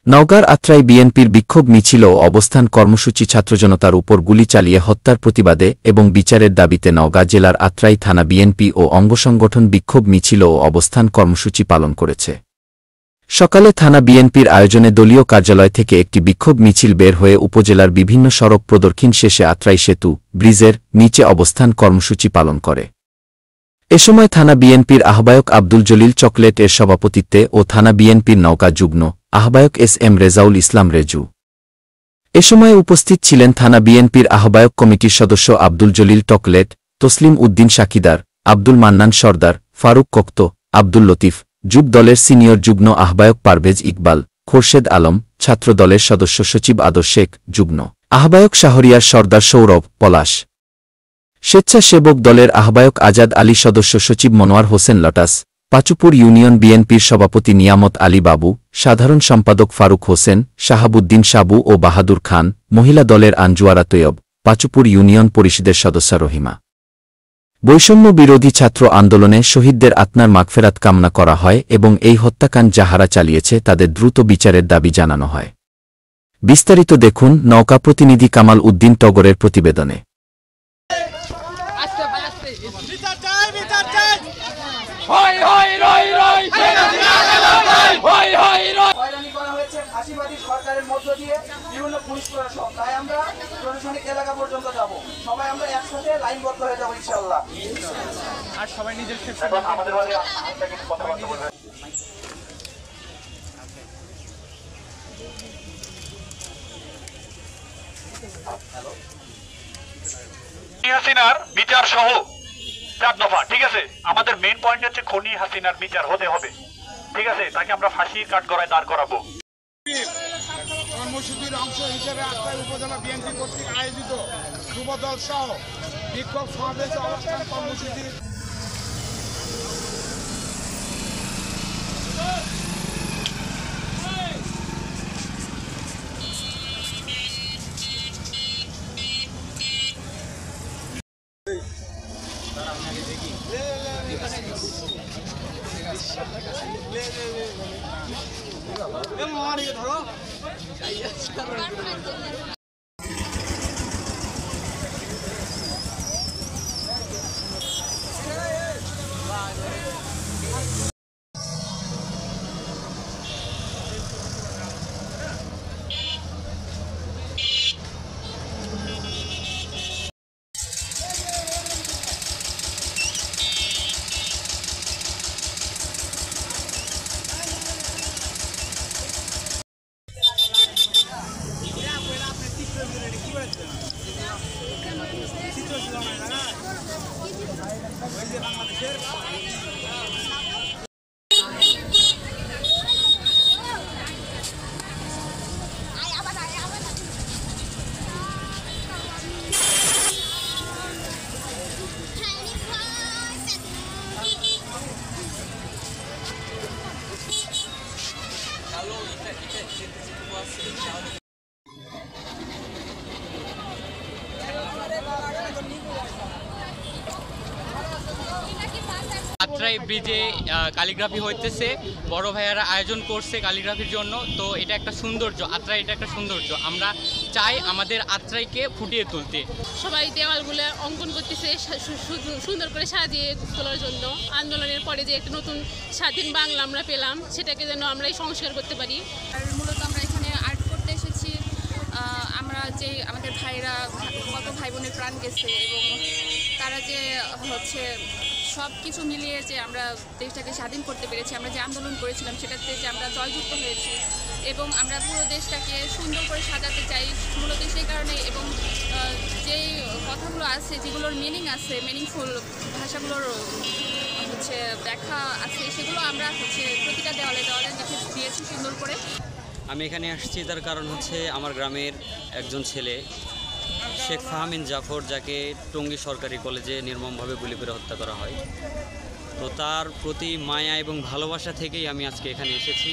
নওগাঁর আত্রাই বিএনপির বিক্ষোভ মিছিল ও অবস্থান কর্মসূচি ছাত্রজনতার উপর গুলি চালিয়ে হত্যার প্রতিবাদে এবং বিচারের দাবিতে নওগাঁ জেলার আত্রাই থানা বিএনপি ও অঙ্গসংগঠন বিক্ষোভ মিছিল ও অবস্থান কর্মসূচি পালন করেছে। সকালে থানা বিএনপির আয়োজনে দলীয় কার্যালয় থেকে একটি বিক্ষোভ মিছিল বের হয়ে উপজেলার বিভিন্ন সড়ক প্রদক্ষিণ শেষে আত্রাই সেতু ব্রিজের নিচে অবস্থান কর্মসূচি পালন করে। এ সময় থানা বিএনপির আহ্বায়ক আব্দুল জলিল চকলেট এর সভাপতিত্বে ও থানা বিএনপির নওগাঁ যুগ্ম আহ্বায়ক এস.এম. রেজাউল ইসলাম রেজু। এ সময় উপস্থিত ছিলেন থানা বিএনপির আহ্বায়ক কমিটির সদস্য আব্দুল জলিল টকলেট, তসলিম উদ্দিন সাকিদার, আব্দুল মান্নান সর্দার, ফারুক কক্ত, আব্দুল লতিফ, যুব দলের সিনিয়র যুগ্ম আহ্বায়ক পারভেজ ইকবাল, খোরশেদ আলম, ছাত্র দলের সদস্য সচিব আদর শেখ, যুগ্ম আহ্বায়ক শাহরিয়ার সর্দার সৌরভ, পলাশ, স্বেচ্ছাসেবক দলের আহ্বায়ক আজাদ আলী, সদস্য সচিব মনোয়ার হোসেন লটাস, পাচুপুর ইউনিয়ন বিএনপির সভাপতি নিয়ামত আলী বাবু, সাধারণ সম্পাদক ফারুক হোসেন, শাহাবুদ্দিন সাবু ও বাহাদুর খান, মহিলা দলের আঞ্জুয়ারা তৈয়ব, পাচুপুর ইউনিয়ন পরিষদের সদস্য রহিমা। বৈষম্য বিরোধী ছাত্র আন্দোলনে শহীদদের আত্মার মাগফেরাত কামনা করা হয় এবং এই হত্যাকাণ্ড যাহারা চালিয়েছে তাদের দ্রুত বিচারের দাবি জানানো হয়। বিস্তারিত দেখুন নওগাঁ প্রতিনিধি কামাল উদ্দিন টগরের প্রতিবেদনে। ফাঁসিবাদী সরকারের মধ্য দিয়ে বিভিন্ন পুলিশ প্রশাসন, তাই আমরা প্রশাসনিক এলাকা পর্যন্ত যাব, সবাই আমরা একসাথে লাইনবদ্ধ হয়ে যাবো ইনশাআল্লাহ। আর সবাই নিজের ক্ষেত্রে আমাদের কথাবার্তা বলবেন। হাসিনার বিচার সহ 4 দফা, ঠিক আছে। আমাদের মেইন পয়েন্ট হচ্ছে খনি হাসিনার বিচার হতে হবে, ঠিক আছে। তাকে আমরা ফাঁসির কাঠগড়ায় দাঁড় করাবো। কর্মসূচির অংশ হিসেবে আত্রাই উপজেলা বিএনপি কর্তৃক আয়োজিত যুবদল সহ বিক্ষোভ সমাবেশ অবস্থান কর্মসূচি ধরো আত্রাই ব্রিজে ক্যালিগ্রাফি হইতেছে, বড় ভাইয়ারা আয়োজন করছে ক্যালিগ্রাফির জন্য। তো এটা একটা সৌন্দর্য, আত্রাই এটা একটা সৌন্দর্য। আমরা চাই আমাদের আত্রাইকে ফুটিয়ে তুলতে। সবাই দেওয়ালগুলো অঙ্কন করতেছে সুন্দর করে সাজিয়ে তোলার জন্য। আন্দোলনের পরে যে একটা নতুন স্বাধীন বাংলা আমরা পেলাম, সেটাকে যেন আমরাই সংস্কার করতে পারি। আর মূলত আমরা এখানে আর্ট করতে এসেছি। আমরা যে আমাদের ভাইরা কত ভাই বোনের প্রাণ গেছে এবং তারা যে হচ্ছে সব কিছু মিলিয়ে যে আমরা দেশটাকে স্বাধীন করতে পেরেছি, আমরা যে আন্দোলন করেছিলাম সেটাতে যে আমরা জয়যুক্ত হয়েছি এবং আমরা পুরো দেশটাকে সুন্দর করে সাজাতে চাই মূলত সেই কারণে। এবং যেই কথাগুলো আছে, যেগুলোর মিনিং আছে, মিনিংফুল ভাষাগুলোর হচ্ছে ব্যাখ্যা আছে, সেগুলো আমরা হচ্ছে প্রতিটা দেওয়ালে দেওয়ালে লিখে দিয়েছি সুন্দর করে। আমি এখানে আসছি তার কারণ হচ্ছে আমার গ্রামের একজন ছেলে শেখ ফাহমিন জাফর, যাকে টঙ্গী সরকারি কলেজে নির্মমভাবে গুলি করে হত্যা করা হয়। তো তার প্রতি মায়া এবং ভালোবাসা থেকেই আমি আজকে এখানে এসেছি।